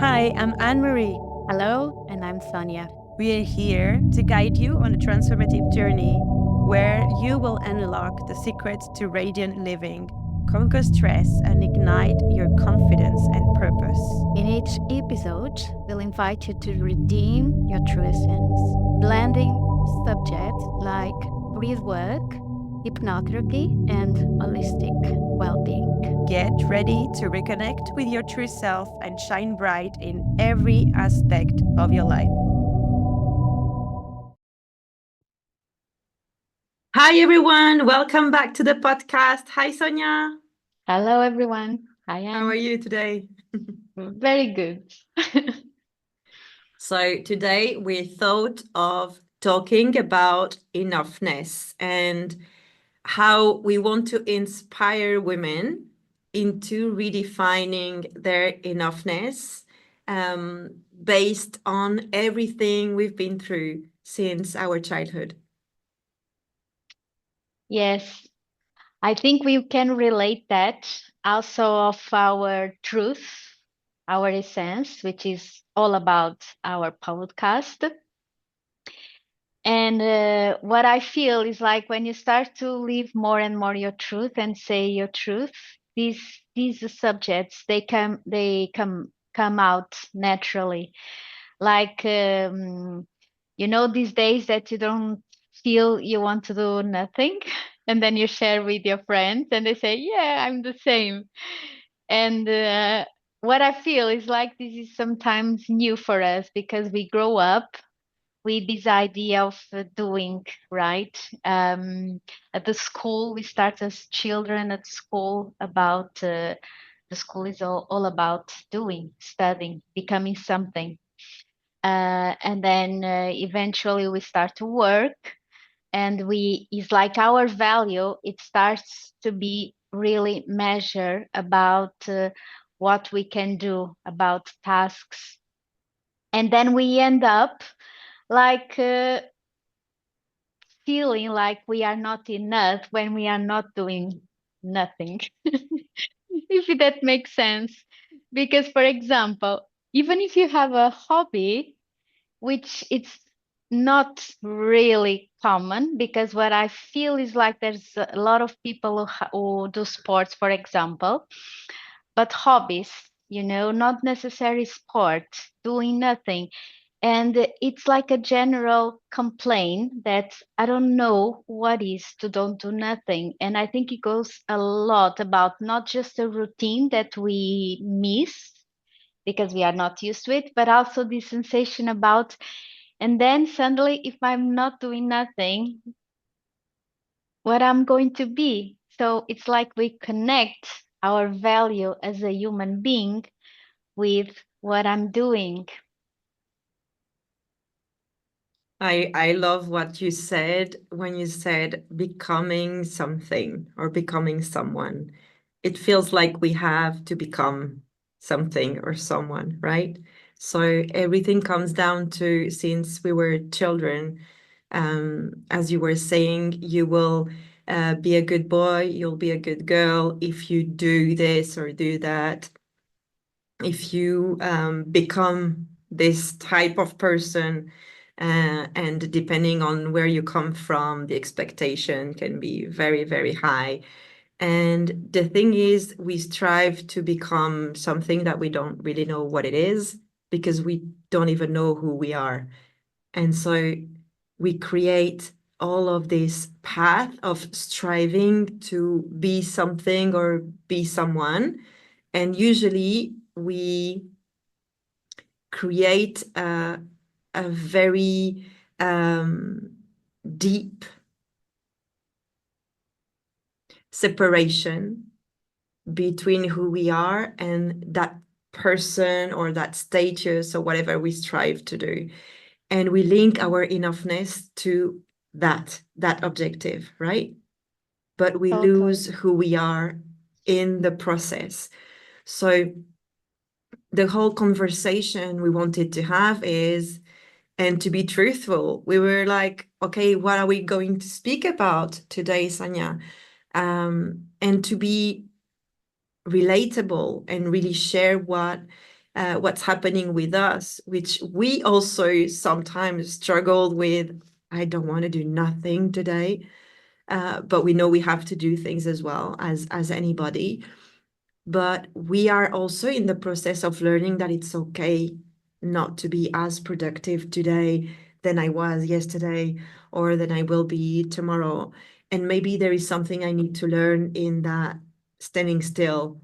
Hi, I'm Anne-Marie. Hello, and I'm Sonia. We are here to guide you on a transformative journey where you will unlock the secrets to radiant living, conquer stress, and ignite your confidence and purpose. In each episode, we'll invite you to redeem your true essence, blending subjects like breathwork, hypnotherapy, and holistic well-being. Get ready to reconnect with your true self and shine bright in every aspect of your life. Hi, everyone. Welcome back to the podcast. Hi, Sonia. Hello, everyone. Hi, How are Anne. you today? Very good. So today we thought of talking about enoughness and how we want to inspire women into redefining their enoughness based on everything we've been through since our childhood. Yes, I think we can relate that also of our truth, our essence, which is all about our podcast. And what I feel is like when you start to live more and more your truth and say your truth, these subjects they come out naturally. Like these days that you don't feel you want to do nothing, and then you share with your friends, and they say, "Yeah, I'm the same." And what I feel is like this is sometimes new for us because we grow up with this idea of doing right. At the school, we start as children at school about the school is all about doing, studying, becoming something. And then eventually we start to work, and we it's like our value, it starts to be really measured about what we can do, about tasks. And then we end up like feeling like we are not enough when we are not doing nothing. If that makes sense. Because, for example, even if you have a hobby, which it's not really common, because what I feel is like there's a lot of people who do sports, for example, but hobbies, not necessarily sport, doing nothing. And it's like a general complaint that I don't know what is to don't do nothing. And I think it goes a lot about not just a routine that we miss because we are not used to it, but also the sensation about, and then suddenly, if I'm not doing nothing, what I'm going to be. So it's like we connect our value as a human being with what I'm doing. I love what you said when you said becoming something or becoming someone. It feels like we have to become something or someone, right? So everything comes down to since we were children, as you were saying, you will be a good boy, you'll be a good girl if you do this or do that. If you become this type of person, and depending on where you come from, the expectation can be very, very high. And the thing is, we strive to become something that we don't really know what it is because we don't even know who we are. And so we create all of this path of striving to be something or be someone. And usually we create a very deep separation between who we are and that person or that status or whatever we strive to do. And we link our enoughness to that objective, right? But we Totally. lose who we are in the process. So the whole conversation we wanted to have is, and to be truthful, we were like, okay, what are we going to speak about today, Sonia? And to be relatable and really share what what's happening with us, which we also sometimes struggle with. I don't want to do nothing today, but we know we have to do things as well as anybody. But we are also in the process of learning that it's okay not to be as productive today than I was yesterday or than I will be tomorrow. And maybe there is something I need to learn in that standing still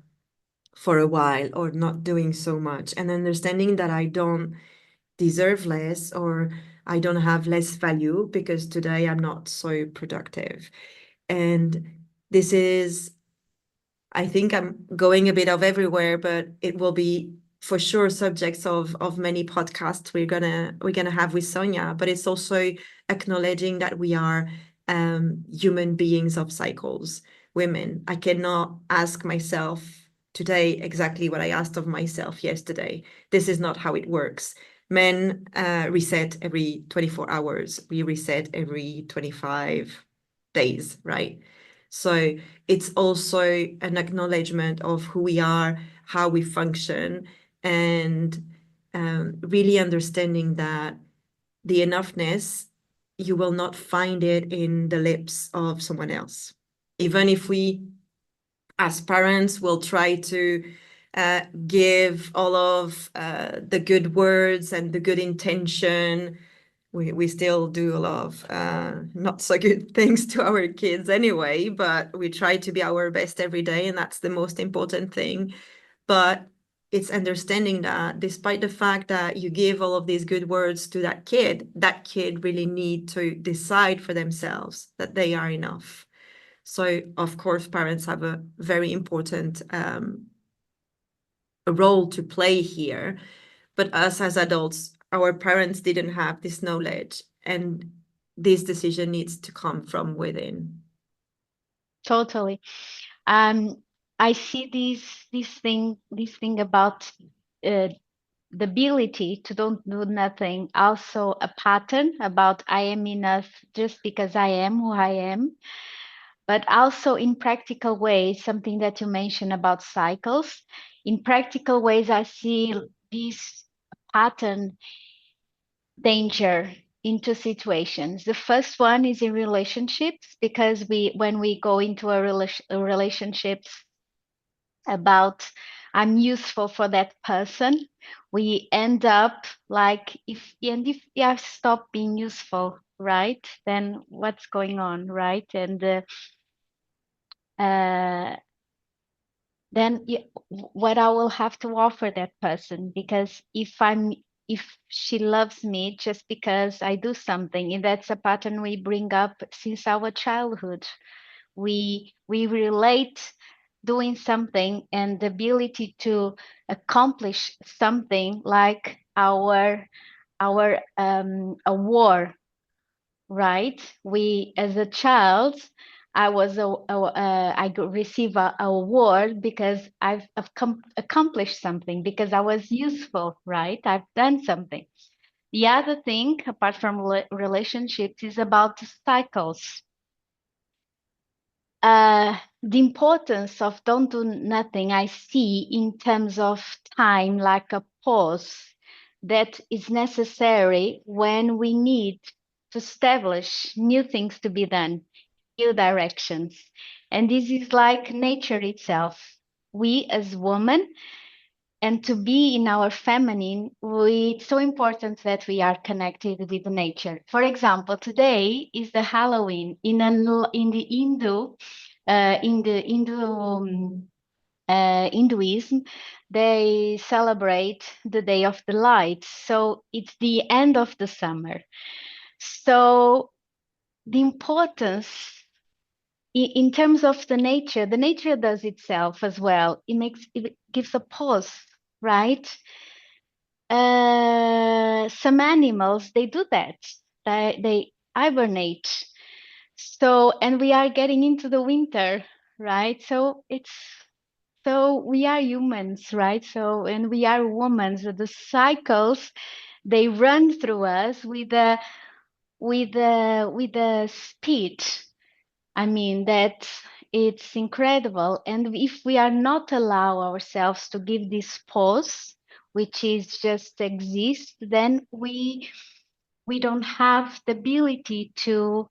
for a while or not doing so much and understanding that I don't deserve less or I don't have less value because today I'm not so productive. And this is, I think I'm going a bit of everywhere, but it will be for sure subjects of many podcasts we're gonna have with Sonia. But it's also acknowledging that we are human beings of cycles, women. I cannot ask myself today exactly what I asked of myself yesterday. This is not how it works. Men reset every 24 hours. We reset every 25 days, right? So it's also an acknowledgement of who we are, how we function, and really understanding that the enoughness, you will not find it in the lips of someone else. Even if we, as parents, will try to give all of the good words and the good intention, we still do a lot of not so good things to our kids anyway, but we try to be our best every day, and that's the most important thing. But it's understanding that despite the fact that you give all of these good words to that kid really need to decide for themselves that they are enough. So of course, parents have a very important role to play here. But us as adults, our parents didn't have this knowledge, and this decision needs to come from within. Totally. Um, I see this thing about uh, the ability to don't do nothing, also a pattern about I am enough just because I am who I am, but also in practical ways, something that you mentioned about cycles. In practical ways, I see this pattern danger into situations. The first one is in relationships, because when we go into a relationships about I'm useful for that person, we end up like if I stop being useful, right? Then what's going on, right? And uh, then what I will have to offer that person, because if she loves me just because I do something, and that's a pattern we bring up since our childhood. We relate doing something and the ability to accomplish something like our a war, right? We, as a child, I was receive a award because I've accomplished something, because I was useful, right? I've done something. The other thing, apart from relationships, is about cycles. The importance of don't do nothing I see in terms of time, like a pause that is necessary when we need to establish new things to be done, new directions. And this is like nature itself. We as women, and to be in our feminine, it's so important that we are connected with nature. For example, today is the Halloween in the Hindu, Hinduism. They celebrate the Day of the Light, so it's the end of the summer. So the importance in terms of the nature does itself as well. It gives a pause, right? Some animals, they do that. They hibernate. So, and we are getting into the winter, right? So we are humans, right? So, and we are women. So the cycles, they run through us with a speed. I mean, that it's incredible. And if we are not allow ourselves to give this pause, which is just exist, then we don't have the ability to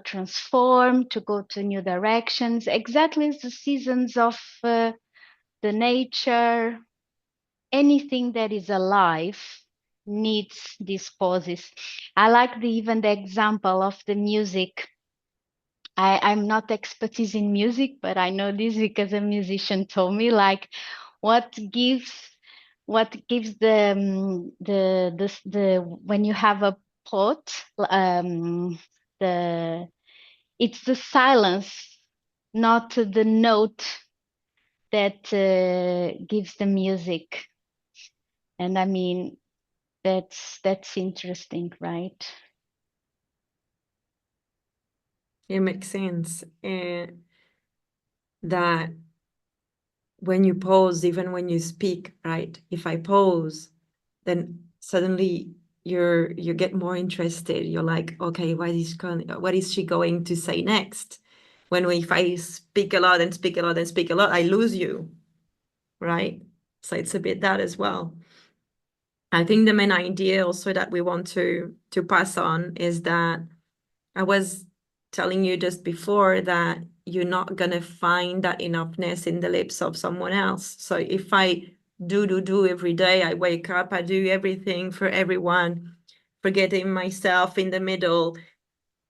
transform, to go to new directions, exactly as the seasons of the nature. Anything that is alive needs these pauses. I like even the example of the music. I'm not expertise in music, but I know this because a musician told me, like, what gives what gives the when you have a pot, the it's the silence, not the note, that gives the music. And I mean, that's interesting, right? It makes sense. And that when you pause, even when you speak, right? If I pause, then suddenly you get more interested. You're like, okay, what is she going to say next? If I speak a lot and speak a lot and speak a lot, I lose you, right? So it's a bit that as well. I think the main idea also that we want to pass on is that I was telling you just before that you're not gonna find that enoughness in the lips of someone else. So if I do every day, I wake up, I do everything for everyone, forgetting myself in the middle,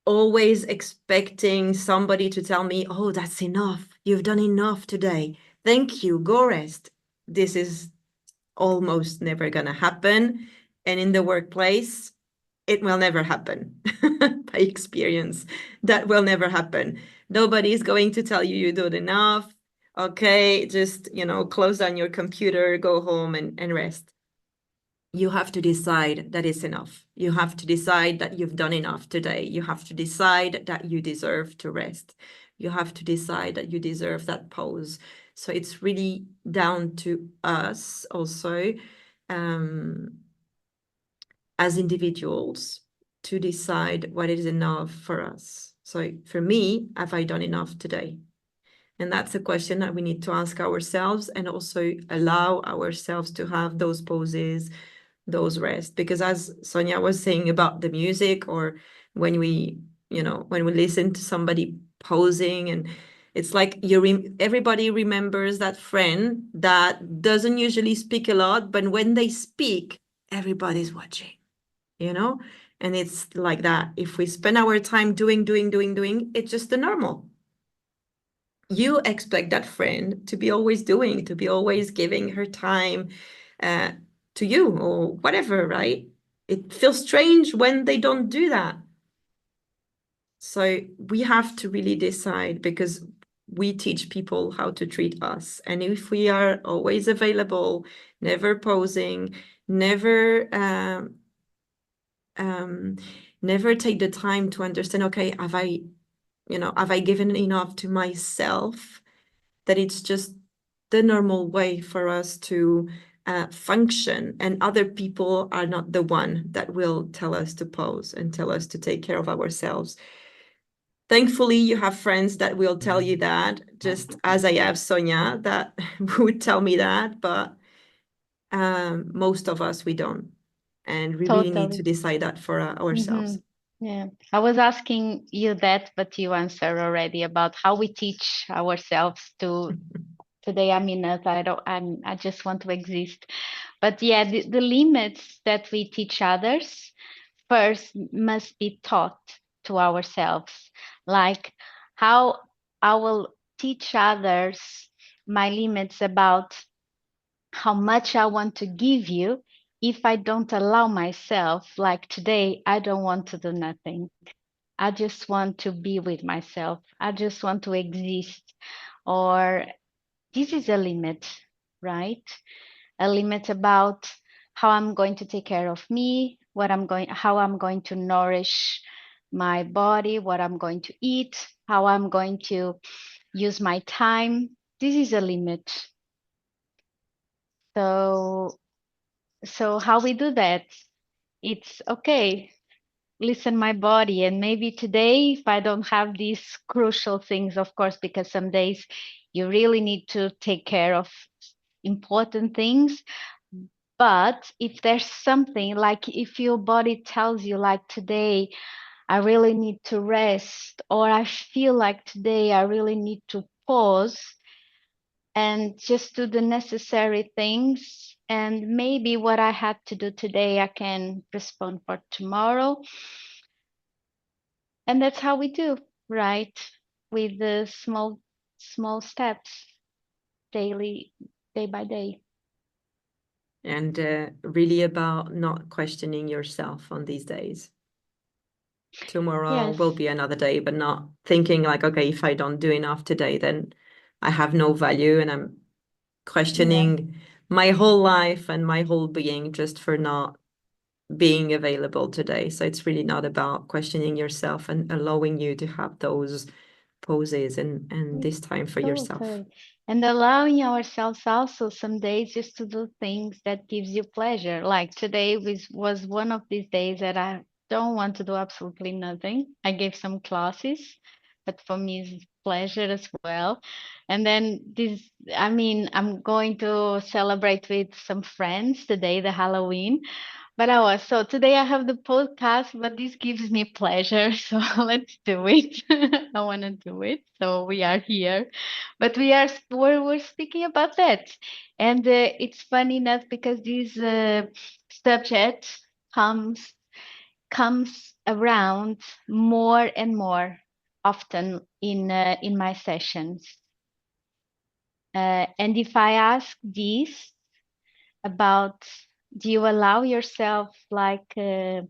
always expecting somebody to tell me, oh, that's enough. You've done enough today. Thank you. Go rest. This is almost never gonna happen. And in the workplace, it will never happen. By experience, that will never happen. Nobody is going to tell you you did enough. Okay, just, close down your computer, go home and rest. You have to decide that it's enough. You have to decide that you've done enough today. You have to decide that you deserve to rest. You have to decide that you deserve that pause. So it's really down to us also, as individuals, to decide what is enough for us. So for me, have I done enough today? And that's a question that we need to ask ourselves, and also allow ourselves to have those pauses, those rests. Because as Sonia was saying about the music, or when we listen to somebody posing, and it's like everybody remembers that friend that doesn't usually speak a lot, but when they speak, everybody's watching, you know? And it's like that. If we spend our time doing, it's just the normal. You expect that friend to be always doing, to be always giving her time uh, to you or whatever, right? It feels strange when they don't do that. So we have to really decide, because we teach people how to treat us. And if we are always available, never posing, never take the time to understand, okay, have I given enough to myself? That it's just the normal way for us to function, and other people are not the one that will tell us to pause and tell us to take care of ourselves. Thankfully, you have friends that will tell you that, just as I have Sonia that would tell me that, but most of us, we don't. And we really need to Totally. decide that for Hmm. ourselves. Yeah. I was asking you that, but you answered already about how we teach ourselves to today I'm enough. I just want to exist. But yeah, the limits that we teach others first must be taught to ourselves. Like how I will teach others my limits about how much I want to give you if I don't allow myself, like today, I don't want to do nothing. I just want to be with myself. I just want to exist. Or this is a limit, right? A limit about how I'm going to take care of me, how I'm going to nourish my body, what I'm going to eat, how I'm going to use my time. This is a limit. So, so how we do that? It's okay. Listen my body, and maybe today, if I don't have these crucial things, of course, because some days you really need to take care of important things, But if there's something like if your body tells you like today I really need to rest, or I feel like today I really need to pause and just do the necessary things, and maybe what I had to do today I can postpone for tomorrow. And that's how we do, right? With the small steps daily, day by day. And really about not questioning yourself on these days. Tomorrow Yes. will be another day, but not thinking like, okay, if I don't do enough today, then I have no value, and I'm Yeah. questioning my whole life and my whole being just for not being available today. So it's really not about questioning yourself and allowing you to have those pauses and this time for yourself. Totally. And allowing ourselves also some days just to do things that gives you pleasure. Like today was one of these days that I don't want to do absolutely nothing. I gave some classes, but for me it's pleasure as well. And then this, I mean, I'm going to celebrate with some friends today, the Halloween. But I was so today I have the podcast, but this gives me pleasure. So let's do it. I want to do it. So we are here, but we're speaking about that, and it's funny enough because this subject comes comes around more and more often in my sessions. And if I ask this about, do you allow yourself like to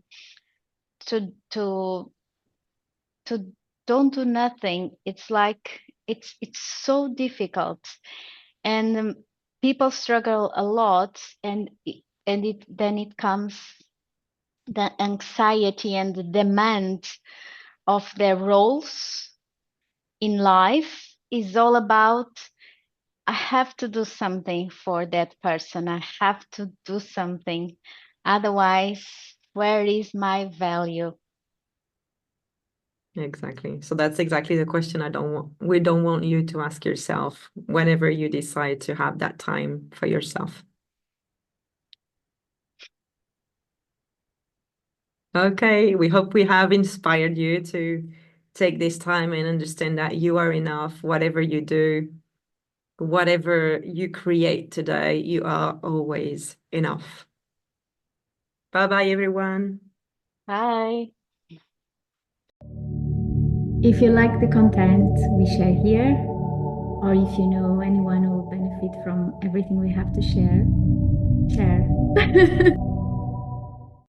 to don't do nothing, it's like it's so difficult, and people struggle a lot, and it then it comes the anxiety and the demand of their roles in life is all about, I have to do something for that person, I have to do something, otherwise where is my value? Exactly. So that's exactly the question we don't want you to ask yourself whenever you decide to have that time for yourself. Okay, we hope we have inspired you to take this time and understand that you are enough, whatever you do, whatever you create today, you are always enough. Bye bye, everyone. Bye. If you like the content we share here, or if you know anyone who will benefit from everything we have to share, share.